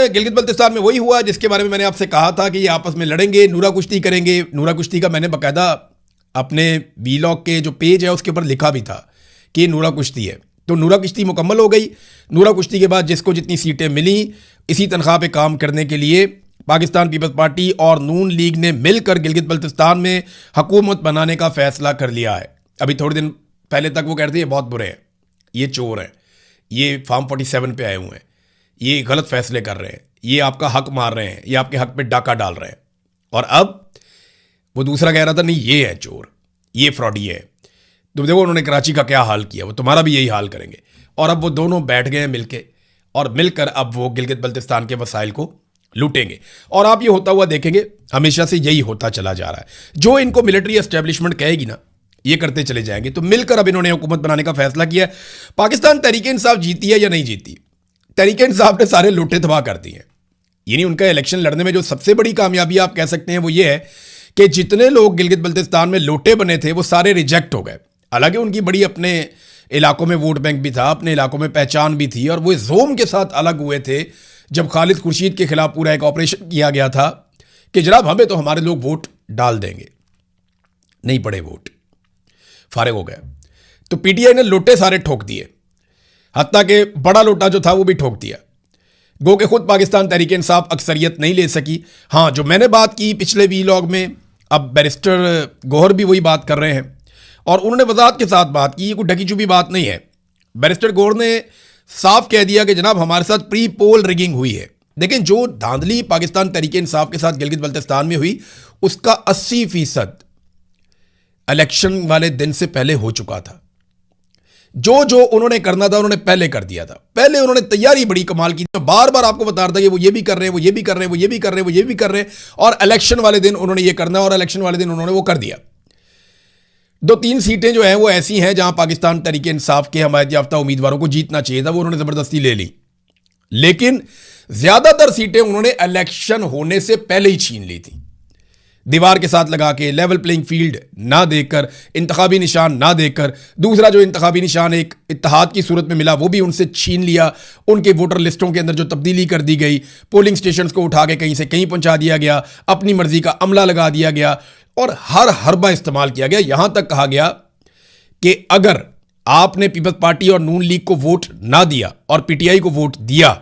गिलगित बल्तिस्तान में वही हुआ जिसके बारे में मैंने आपसे कहा था कि ये आपस में लड़ेंगे, नूरा कुश्ती करेंगे। नूरा कुश्ती का मैंने बाकायदा अपने वीलॉग के जो पेज है उसके ऊपर लिखा भी था कि ये नूरा कुश्ती है। तो नूरा कुश्ती मुकम्मल हो गई। नूरा कुश्ती के बाद जिसको जितनी सीटें मिली, इसी तनख्वाह पे काम करने के लिए पाकिस्तान पीपल्स पार्टी और नून लीग ने मिलकर गिलगित बल्तिस्तान में हुकूमत बनाने का फैसला कर लिया है। अभी थोड़े दिन पहले तक वो कहते हैं ये बहुत बुरे हैं, ये चोर हैं, ये फार्म 47 पे आए हुए हैं, ये गलत फैसले कर रहे हैं, ये आपका हक मार रहे हैं, ये आपके हक पे डाका डाल रहे हैं। और अब वो दूसरा कह रहा था नहीं ये है चोर, ये फ्रॉडी है। तो देखो उन्होंने कराची का क्या हाल किया, वो तुम्हारा भी यही हाल करेंगे। और अब वो दोनों बैठ गए हैं मिलके, और मिलकर अब वो गिलगित बल्तिस्तान के वसाइल को लूटेंगे। और आप ये होता हुआ देखेंगे, हमेशा से यही होता चला जा रहा है। जो इनको मिलिट्री एस्टेब्लिशमेंट कहेगी ना, ये करते चले जाएंगे। तो मिलकर अब इन्होंने हुकूमत बनाने का फैसला किया है। पाकिस्तान तहरीक इंसाफ जीती है या नहीं जीती? तहरीक इंसाफ ने सारे लूटे तबाह कर दिए हैं। यानी उनका इलेक्शन लड़ने में जो सबसे बड़ी कामयाबी आप कह सकते हैं वो ये है कि जितने लोग गिलगित बल्तिस्तान में लोटे बने थे वो सारे रिजेक्ट हो गए। हालांकि उनकी बड़ी अपने इलाकों में वोट बैंक भी था, अपने इलाकों में पहचान भी थी, और वो जोम के साथ अलग हुए थे जब खालिद खुर्शीद के खिलाफ पूरा एक ऑपरेशन किया गया था कि जनाब हमें तो हमारे लोग वोट डाल देंगे। नहीं पड़े वोट, फारिग हो गए। तो पीटीआई ने लोटे सारे ठोक दिए, हत्ता के बड़ा लोटा जो था वो भी ठोक दिया। गो के खुद पाकिस्तान तहरीक इंसाफ अक्सरियत नहीं ले सकी। हाँ, जो मैंने बात की पिछले वीलॉग में, अब बैरिस्टर गौहर भी वही बात कर रहे हैं और उन्होंने वजाहत के साथ बात की। ये कोई ढकी चुपी बात नहीं है। बैरिस्टर गौहर ने साफ कह दिया कि जनाब हमारे साथ प्री पोल रिगिंग हुई है। लेकिन जो धांधली पाकिस्तान तहरीक इंसाफ के साथ गिलगित बल्तिस्तान में हुई उसका 80% इलेक्शन वाले दिन से पहले हो चुका था। जो उन्होंने करना था उन्होंने पहले कर दिया था। पहले उन्होंने तैयारी बड़ी कमाल की थी। बार बार आपको बता रहा था कि वो ये भी कर रहे हैं, वो ये भी कर रहे हैं, वो ये भी कर रहे हैं, वो ये भी कर रहे हैं, और इलेक्शन वाले दिन उन्होंने ये करना है, और इलेक्शन वाले दिन उन्होंने वो कर दिया। 2-3 सीटें जो हैं वो ऐसी हैं जहां पाकिस्तान तहरीक इंसाफ के हमायत याफ्ता उम्मीदवारों को जीतना चाहिए था, वो उन्होंने जबरदस्ती ले ली। लेकिन ज्यादातर सीटें उन्होंने इलेक्शन होने से पहले ही छीन ली थी, दीवार के साथ लगा के, लेवल प्लेइंग फील्ड ना देकर, इंतखाबी निशान ना देकर। दूसरा जो इंतखाबी निशान एक इत्तेहाद की सूरत में मिला वो भी उनसे छीन लिया। उनके वोटर लिस्टों के अंदर जो तब्दीली कर दी गई, पोलिंग स्टेशंस को उठा के कहीं से कहीं पहुंचा दिया गया, अपनी मर्जी का अमला लगा दिया गया और हर हरबा इस्तेमाल किया गया। यहां तक कहा गया कि अगर आपने पीपल्स पार्टी और नून लीग को वोट ना दिया और पीटीआई को वोट दिया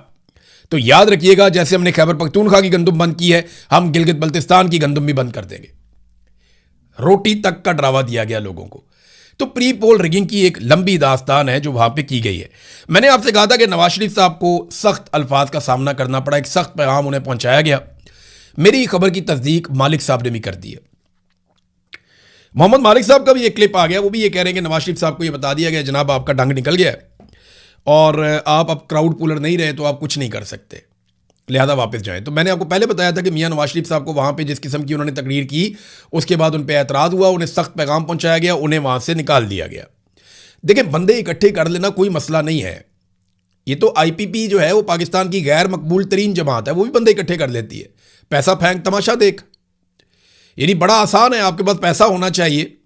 तो याद रखिएगा जैसे हमने खैबर पख्तूनख्वा की गंदुम बंद की है, हम गिलगित बल्तिस्तान की गंदुम भी बंद कर देंगे। रोटी तक का डरावा दिया गया लोगों को। तो प्री पोल रिगिंग की एक लंबी दास्तान है जो वहां पे की गई है। मैंने आपसे कहा था कि नवाज शरीफ साहब को सख्त अल्फाज का सामना करना पड़ा, एक सख्त पैगाम उन्हें पहुंचाया गया। मेरी खबर की तस्दीक मालिक साहब ने भी कर दी है। मोहम्मद मालिक साहब का भी एक क्लिप आ गया, वो भी ये कह रहे हैं कि नवाज शरीफ साहब को ये बता दिया गया जनाब आपका डंग निकल गया है और आप अब क्राउड पुलर नहीं रहे तो आप कुछ नहीं कर सकते, लिहाजा वापस जाएं। तो मैंने आपको पहले बताया था कि मियां नवाज शरीफ साहब को वहां पे जिस किस्म की उन्होंने तकरीर की उसके बाद उन पे एतराज़ हुआ, उन्हें सख्त पैगाम पहुंचाया गया, उन्हें वहां से निकाल दिया गया। देखिए, बंदे इकट्ठे कर लेना कोई मसला नहीं है। ये तो IPP जो है वो पाकिस्तान की गैर मकबूल तरीन जमात है, वो भी बंदे इकट्ठे कर लेती है। पैसा फेंक तमाशा देख, यानी बड़ा आसान है। आपके पास पैसा होना चाहिए,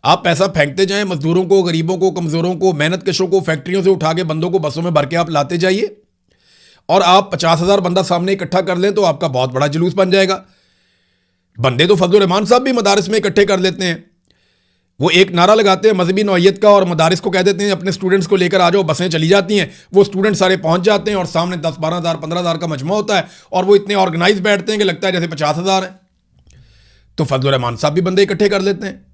आप पैसा फेंकते जाएं, मजदूरों को, गरीबों को, कमजोरों को, मेहनत कशों को फैक्ट्रियों से उठा के बंदों को बसों में भर के आप लाते जाइए और आप 50,000 बंदा सामने इकट्ठा कर लें तो आपका बहुत बड़ा जुलूस बन जाएगा। बंदे तो फजलुर रहमान साहब भी मदारिस में इकट्ठे कर लेते हैं। वो एक नारा लगाते हैं मजहबी नौइयत का और मदारिस को कह देते हैं अपने स्टूडेंट्स को लेकर आ जाओ, बसें चली जाती हैं। वो स्टूडेंट सारे पहुंच जाते हैं और सामने 10-12,000 15,000 का मजमा होता है और वो इतने ऑर्गेनाइज बैठते हैं कि लगता है जैसे 50,000 है। तो फजलुर रहमान साहब भी बंदे इकट्ठे कर लेते हैं।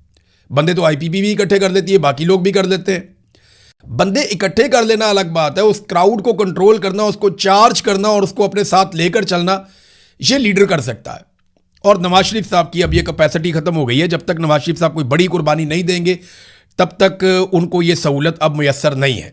बंदे तो IPP भी इकट्ठे कर लेती है, बाकी लोग भी कर लेते हैं। बंदे इकट्ठे कर लेना अलग बात है, उस क्राउड को कंट्रोल करना, उसको चार्ज करना और उसको अपने साथ लेकर चलना, ये लीडर कर सकता है। और नवाज शरीफ साहब की अब ये कैपेसिटी खत्म हो गई है। जब तक नवाज शरीफ साहब कोई बड़ी कुर्बानी नहीं देंगे तब तक उनको ये सहूलत अब मुयस्सर नहीं है।